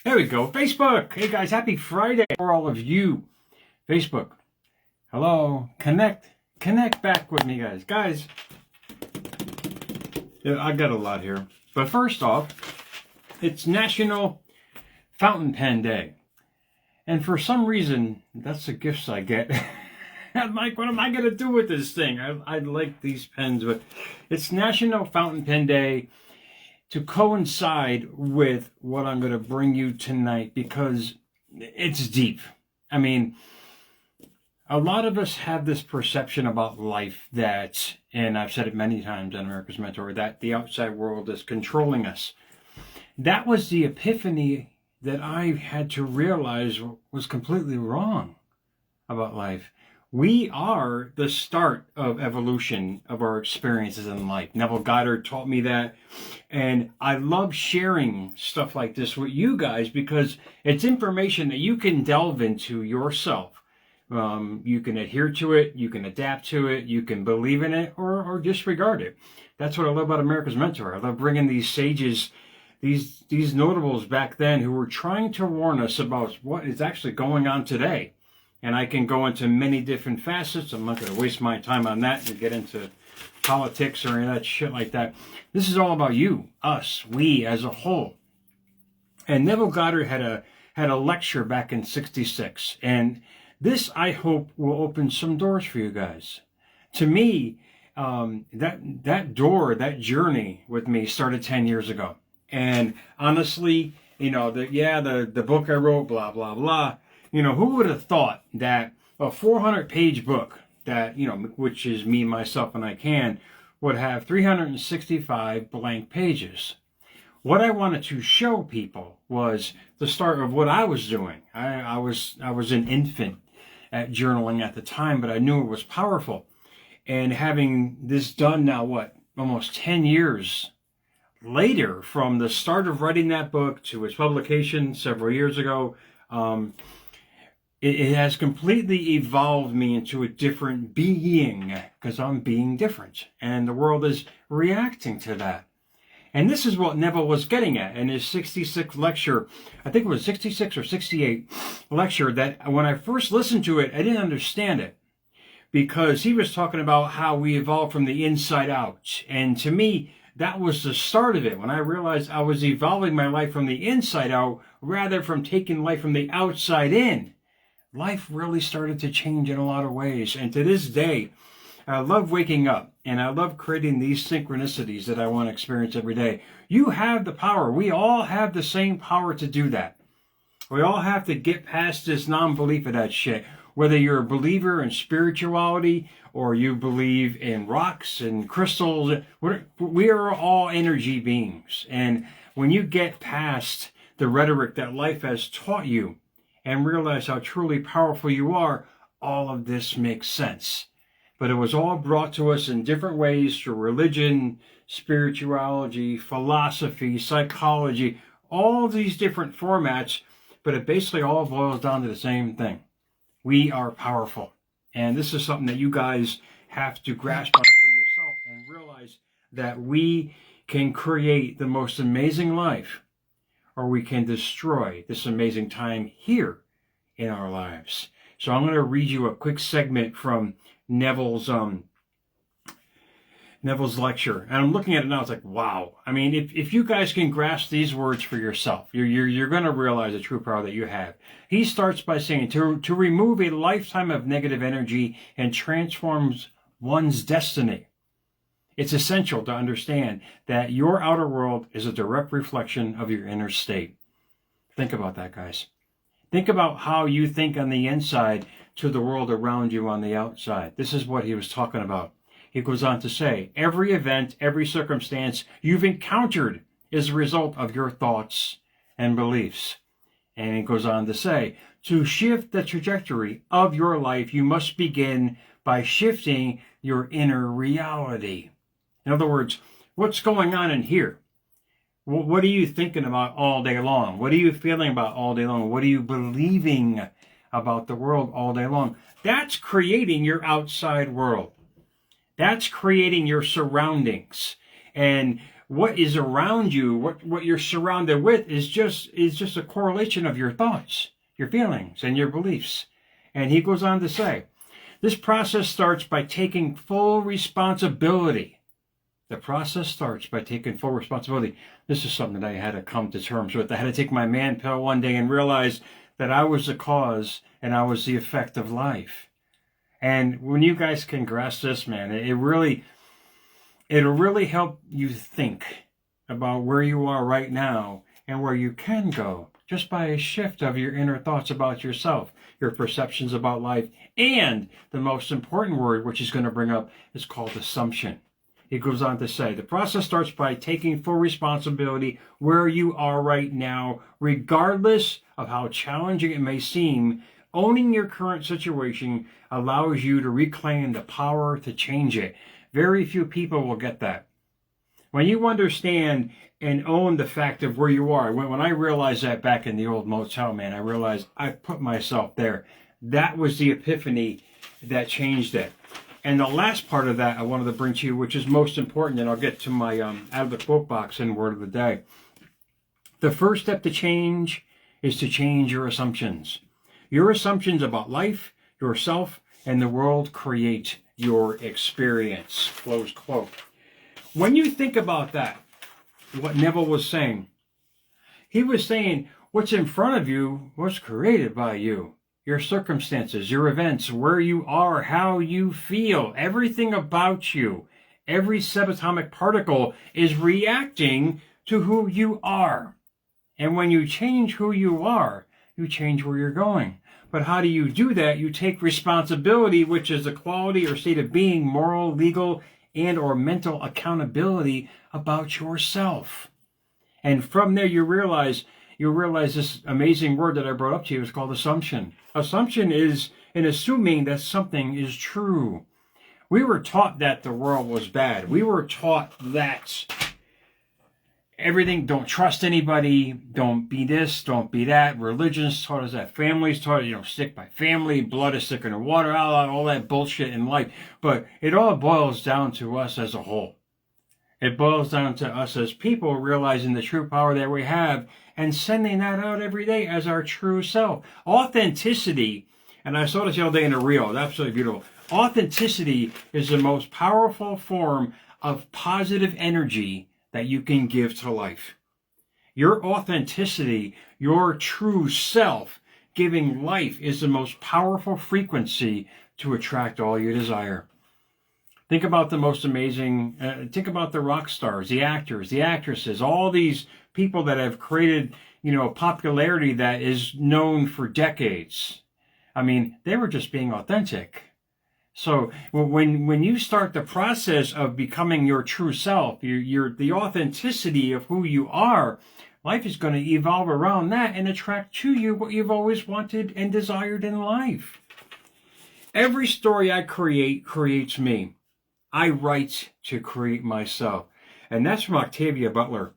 There we go. Facebook. Hey guys, happy Friday for all of you. Facebook. Hello. Connect back with me, guys. Guys, yeah, I got a lot here. But first off, it's National Fountain Pen Day. And for some reason, that's the gifts I get. I'm like, what am I going to do with this thing? I like these pens, but it's National Fountain Pen Day to coincide with what I'm going to bring you tonight because it's deep. I mean, a lot of us have this perception about life that, and I've said it many times on America's Mentor, that the outside world is controlling us. That was the epiphany that I had to realize was completely wrong about life. We are the start of evolution of our experiences in life. Neville Goddard taught me that. And I love sharing stuff like this with you guys because it's information that you can delve into yourself. You can adhere to it, you can adapt to it, you can believe in it or disregard it. That's what I love about America's Mentor. I love bringing these sages, these notables back then who were trying to warn us about what is actually going on today. And I can go into many different facets. I'm not going to waste my time on that and get into politics or any of that shit like that. This is all about you, us, we as a whole. And Neville Goddard had a lecture back in '66. And this, I hope, will open some doors for you guys. To me, that door, that journey with me started 10 years ago. And honestly, you know, the book I wrote, blah, blah, blah. You know, who would have thought that a 400-page book that, you know, which is me, myself, and I can, would have 365 blank pages. What I wanted to show people was the start of what I was doing. I was an infant at journaling at the time, but I knew it was powerful. And having this done now, almost 10 years later, from the start of writing that book to its publication several years ago, it has completely evolved me into a different being because I'm being different and the world is reacting to that. And this is what Neville was getting at in his 66th lecture. I think it was 66 or 68 lecture that when I first listened to it, I didn't understand it because he was talking about how we evolved from the inside out. And to me, that was the start of it when I realized I was evolving my life from the inside out rather from taking life from the outside in. Life really started to change in a lot of ways. And to this day, I love waking up and I love creating these synchronicities that I want to experience every day. You have the power. We all have the same power to do that. We all have to get past this non-belief of that shit. Whether you're a believer in spirituality or you believe in rocks and crystals, we are all energy beings. And when you get past the rhetoric that life has taught you, and realize how truly powerful you are, all of this makes sense. But it was all brought to us in different ways through religion, spirituality, philosophy, psychology, all these different formats, but it basically all boils down to the same thing. We are powerful. And this is something that you guys have to grasp on for yourself and realize that we can create the most amazing life, or we can destroy this amazing time here in our lives. So I'm going to read you a quick segment from Neville's lecture. And I'm looking at it now, it's like, wow. I mean, if you guys can grasp these words for yourself, you're going to realize the true power that you have. He starts by saying, to remove a lifetime of negative energy and transforms one's destiny. It's essential to understand that your outer world is a direct reflection of your inner state. Think about that, guys. Think about how you think on the inside to the world around you on the outside. This is what he was talking about. He goes on to say, every event, every circumstance you've encountered is a result of your thoughts and beliefs. And he goes on to say, to shift the trajectory of your life, you must begin by shifting your inner reality. In other words, what's going on in here? What are you thinking about all day long? What are you feeling about all day long? What are you believing about the world all day long? That's creating your outside world. That's creating your surroundings. And what is around you, what you're surrounded with is just a correlation of your thoughts, your feelings, and your beliefs. And he goes on to say, this process starts by taking full responsibility. The process starts by taking full responsibility. This is something that I had to come to terms with. I had to take my man pill one day and realize that I was the cause and I was the effect of life. And when you guys can grasp this, man, it'll really help you think about where you are right now and where you can go just by a shift of your inner thoughts about yourself, your perceptions about life, and the most important word, which he's going to bring up, is called assumption. He goes on to say, the process starts by taking full responsibility where you are right now, regardless of how challenging it may seem. Owning your current situation allows you to reclaim the power to change it. Very few people will get that. When you understand and own the fact of where you are, when I realized that back in the old motel, man, I realized I put myself there. That was the epiphany that changed it. And the last part of that I wanted to bring to you, which is most important, and I'll get to my out of the quote box and word of the day. The first step to change is to change your assumptions. Your assumptions about life, yourself, and the world create your experience. Close quote. When you think about that, what Neville was saying, he was saying what's in front of you was created by you. Your circumstances, your events, where you are, how you feel, everything about you, every subatomic particle is reacting to who you are. And when you change who you are, you change where you're going. But how do you do that? You take responsibility, which is a quality or state of being, moral, legal, and or mental accountability about yourself. And from there you realize this amazing word that I brought up to you is called assumption. Assumption is an assuming that something is true. We were taught that the world was bad. We were taught that everything, don't trust anybody, don't be this, don't be that. Religions taught us that. Families taught us, stick by family, blood is thicker than water, all that bullshit in life. But it all boils down to us as a whole. It boils down to us as people realizing the true power that we have and sending that out every day as our true self. Authenticity, and I saw this the other day in a reel, it's absolutely beautiful. Authenticity is the most powerful form of positive energy that you can give to life. Your authenticity, your true self, giving life is the most powerful frequency to attract all you desire. Think about the most amazing, think about the rock stars, the actors, the actresses, all these people that have created, popularity that is known for decades. I mean, they were just being authentic. So when you start the process of becoming your true self, the authenticity of who you are, life is going to evolve around that and attract to you what you've always wanted and desired in life. Every story I create creates me. I write to create myself. And that's from Octavia Butler.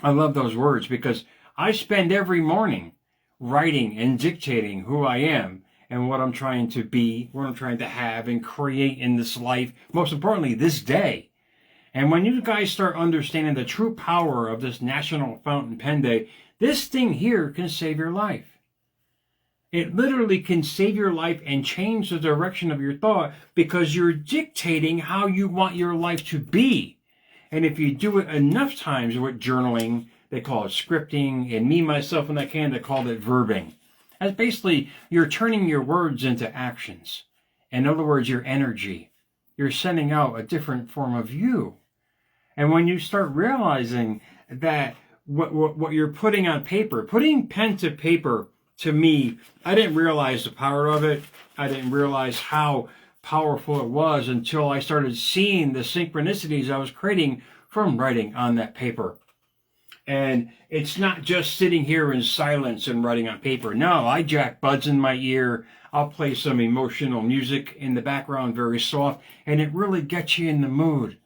I love those words because I spend every morning writing and dictating who I am and what I'm trying to be, what I'm trying to have and create in this life, most importantly, this day. And when you guys start understanding the true power of this National Fountain Pen Day, this thing here can save your life. It literally can save your life and change the direction of your thought because you're dictating how you want your life to be. And if you do it enough times with journaling, they call it scripting, and me, myself, and that can, they call it verbing. That's basically, you're turning your words into actions. In other words, your energy. You're sending out a different form of you. And when you start realizing that what you're putting on paper, putting pen to paper, to me, I didn't realize the power of it. I didn't realize how powerful it was until I started seeing the synchronicities I was creating from writing on that paper. And it's not just sitting here in silence and writing on paper. No, I jack buds in my ear. I'll play some emotional music in the background, very soft, and it really gets you in the mood.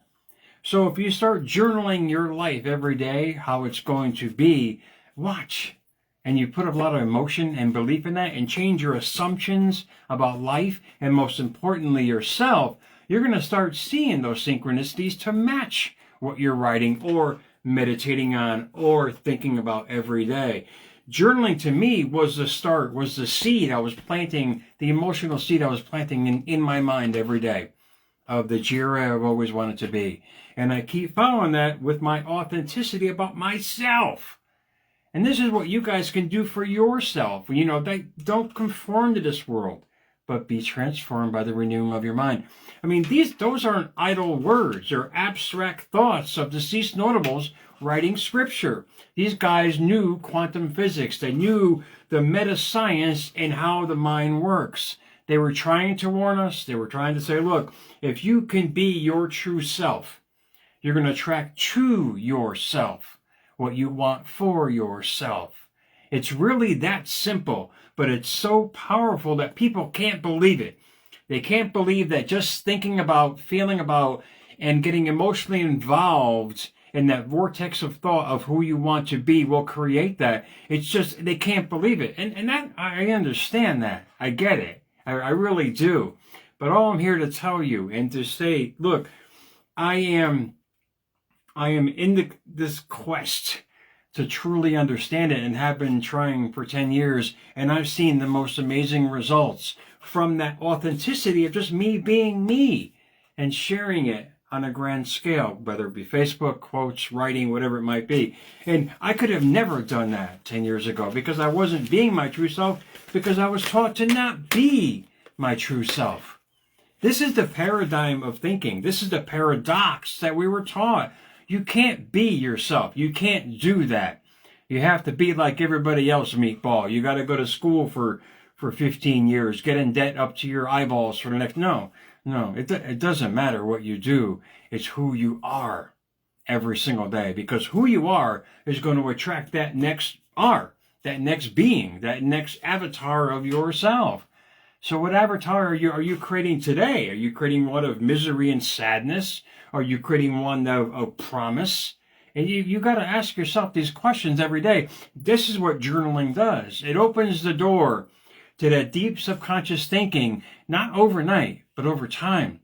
So if you start journaling your life every day, how it's going to be, watch. And you put a lot of emotion and belief in that and change your assumptions about life and most importantly yourself, you're going to start seeing those synchronicities to match what you're writing or meditating on or thinking about every day. Journaling to me was the start, was the seed I was planting, the emotional seed I was planting in my mind every day of the Jerry I've always wanted to be. And I keep following that with my authenticity about myself. And this is what you guys can do for yourself. You know, don't conform to this world, but be transformed by the renewing of your mind. I mean, those aren't idle words or abstract thoughts of deceased notables writing scripture. These guys knew quantum physics. They knew the meta science and how the mind works. They were trying to warn us. They were trying to say, look, if you can be your true self, you're going to attract to yourself what you want for yourself. It's really that simple, but it's so powerful that people can't believe it. They can't believe that just thinking about, feeling about, and getting emotionally involved in that vortex of thought of who you want to be will create that. It's just, they can't believe it. And that, I understand that. I get it. I really do. But all I'm here to tell you and to say, look, I am in this quest to truly understand it and have been trying for 10 years. And I've seen the most amazing results from that authenticity of just me being me and sharing it on a grand scale, whether it be Facebook, quotes, writing, whatever it might be. And I could have never done that 10 years ago because I wasn't being my true self, because I was taught to not be my true self. This is the paradigm of thinking. This is the paradox that we were taught. You can't be yourself. You can't do that. You have to be like everybody else, meatball. You got to go to school for 15 years, get in debt up to your eyeballs for the next... No, it doesn't matter what you do. It's who you are every single day, because who you are is going to attract that next R, that next being, that next avatar of yourself. So what avatar are you creating today? Are you creating one of misery and sadness? Are you creating one of promise? And you got to ask yourself these questions every day. This is what journaling does. It opens the door to that deep subconscious thinking, not overnight, but over time.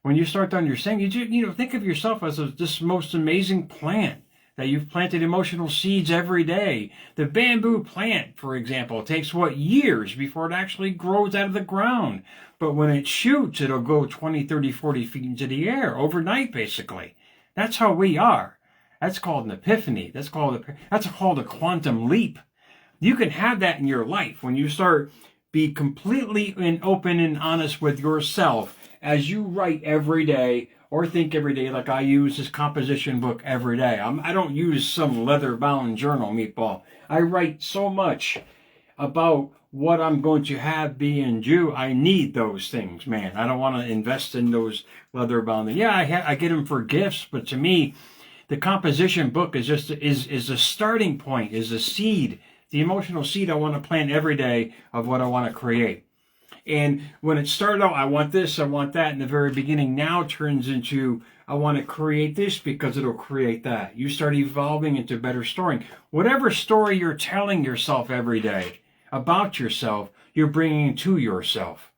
When you start to understand, think of yourself as this most amazing plant that you've planted emotional seeds every day. The bamboo plant, for example, takes years before it actually grows out of the ground. But when it shoots, it'll go 20, 30, 40 feet into the air overnight, basically. That's how we are. That's called an epiphany. That's called a quantum leap. You can have that in your life when you start be completely open and honest with yourself as you write every day or think every day, like I use this composition book every day. I don't use some leather-bound journal, meatball. I write so much about what I'm going to have, be, and do. I need those things, man. I don't want to invest in those leather-bound. Yeah, I get them for gifts, but to me, the composition book is just is a starting point, is a seed, the emotional seed I want to plant every day of what I want to create. And when it started out, I want this, I want that in the very beginning, now turns into, I want to create this because it'll create that. You start evolving into better story. Whatever story you're telling yourself every day about yourself, you're bringing to yourself.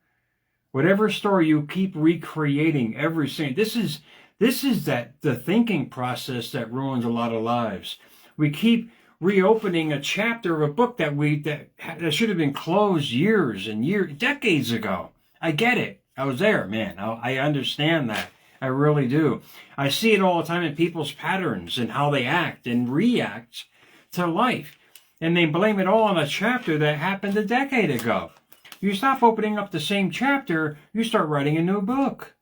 Whatever story you keep recreating every single, this is the thinking process that ruins a lot of lives. We keep reopening a chapter of a book that should have been closed years and decades ago. I get it. I was there, man. I understand that. I really do. I see it all the time in people's patterns and how they act and react to life. And they blame it all on a chapter that happened a decade ago. You stop opening up the same chapter, you start writing a new book.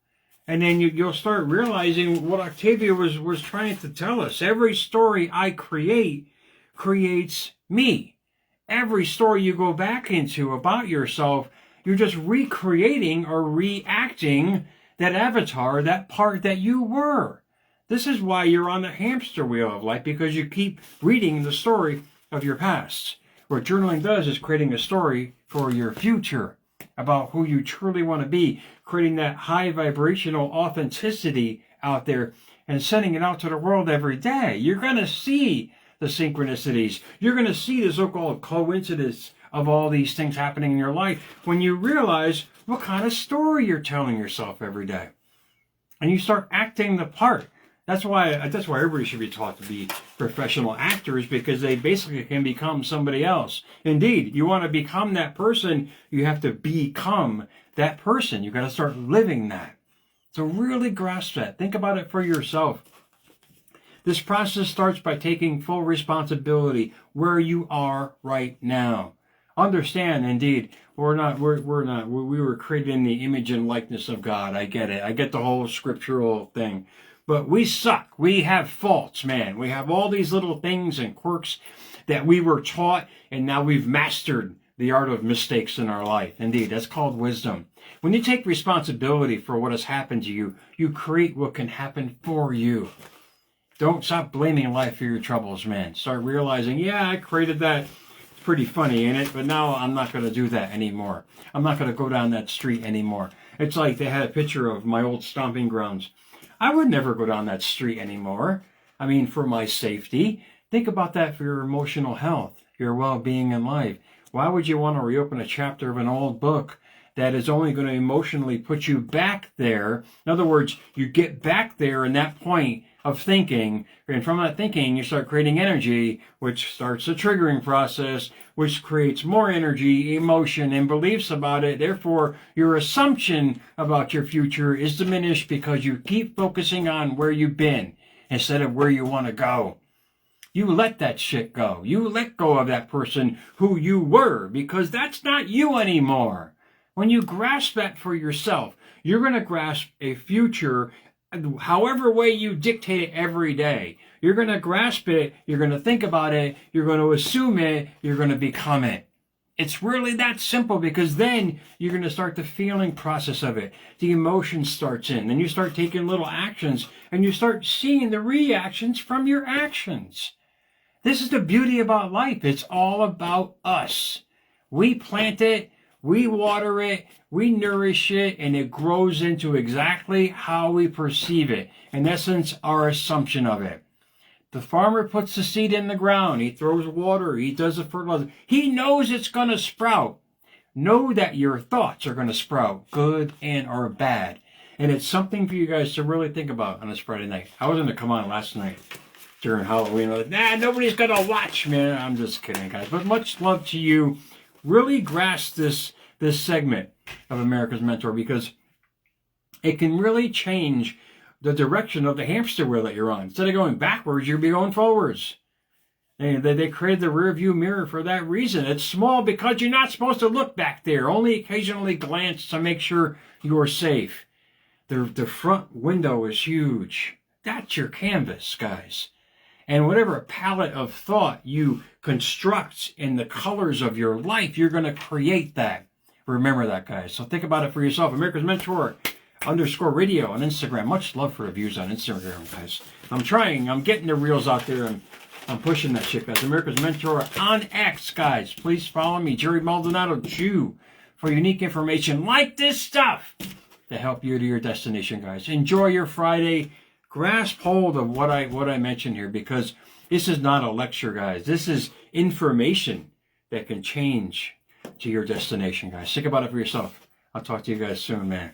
And then you'll start realizing what Octavia was trying to tell us. Every story I create creates me. Every story you go back into about yourself, you're just recreating or reacting that avatar, that part that you were. This is why you're on the hamster wheel of life, because you keep reading the story of your past. What journaling does is creating a story for your future about who you truly want to be, creating that high vibrational authenticity out there and sending it out to the world every day. You're going to see the synchronicities. You're going to see the so-called coincidence of all these things happening in your life when you realize what kind of story you're telling yourself every day. And you start acting the part. That's why everybody should be taught to be professional actors, because they basically can become somebody else. Indeed, you want to become that person, you have to become that person. You got to start living that. So really grasp that. Think about it for yourself. This process starts by taking full responsibility where you are right now. Understand, indeed, we were created in the image and likeness of God. I get it. I get the whole scriptural thing. But we suck. We have faults, man. We have all these little things and quirks that we were taught, and now we've mastered the art of mistakes in our life. Indeed, that's called wisdom. When you take responsibility for what has happened to you, you create what can happen for you. Don't stop blaming life for your troubles, man. Start realizing, yeah, I created that. It's pretty funny, ain't it? But now I'm not going to do that anymore. I'm not going to go down that street anymore. It's like they had a picture of my old stomping grounds. I would never go down that street anymore. I mean, for my safety. Think about that for your emotional health, your well-being in life. Why would you want to reopen a chapter of an old book that is only going to emotionally put you back there? In other words, you get back there in that point of thinking, and from that thinking, you start creating energy, which starts a triggering process, which creates more energy, emotion, and beliefs about it. Therefore, your assumption about your future is diminished because you keep focusing on where you've been instead of where you want to go. You let that shit go. You let go of that person who you were, because that's not you anymore. When you grasp that for yourself, you're going to grasp a future however way you dictate it every day. You're going to grasp it, you're going to think about it, you're going to assume it, you're going to become it. It's really that simple, because then you're going to start the feeling process of it. The emotion starts in. Then you start taking little actions, and you start seeing the reactions from your actions. This is the beauty about life. It's all about us. We plant it, we water it, we nourish it, and it grows into exactly how we perceive it. In essence, our assumption of it. The farmer puts the seed in the ground. He throws water. He does the fertilizer. He knows it's going to sprout. Know that your thoughts are going to sprout, good and or bad. And it's something for you guys to really think about on this Friday night. I was going to come on last night during Halloween. Like, nobody's going to watch, man. I'm just kidding, guys. But much love to you. Really grasp this segment of America's Mentor, because it can really change the direction of the hamster wheel that you're on. Instead of going backwards, you'll be going forwards. And they created the rear view mirror for that reason. It's small because you're not supposed to look back there. Only occasionally glance to make sure you're safe. The front window is huge. That's your canvas, guys. And whatever palette of thought you construct in the colors of your life, you're going to create that. Remember that, guys. So think about it for yourself. America's Mentor _radio on Instagram. Much love for reviews on Instagram, guys. I'm getting the reels out there, and I'm pushing that shit, guys. America's Mentor on X, guys. Please follow me, Jerry Maldonado Jew, for unique information like this stuff to help you to your destination, guys. Enjoy your Friday. Grasp hold of what I mentioned here, because this is not a lecture, guys. This is information that can change to your destination, guys. Think about it for yourself. I'll talk to you guys soon, man.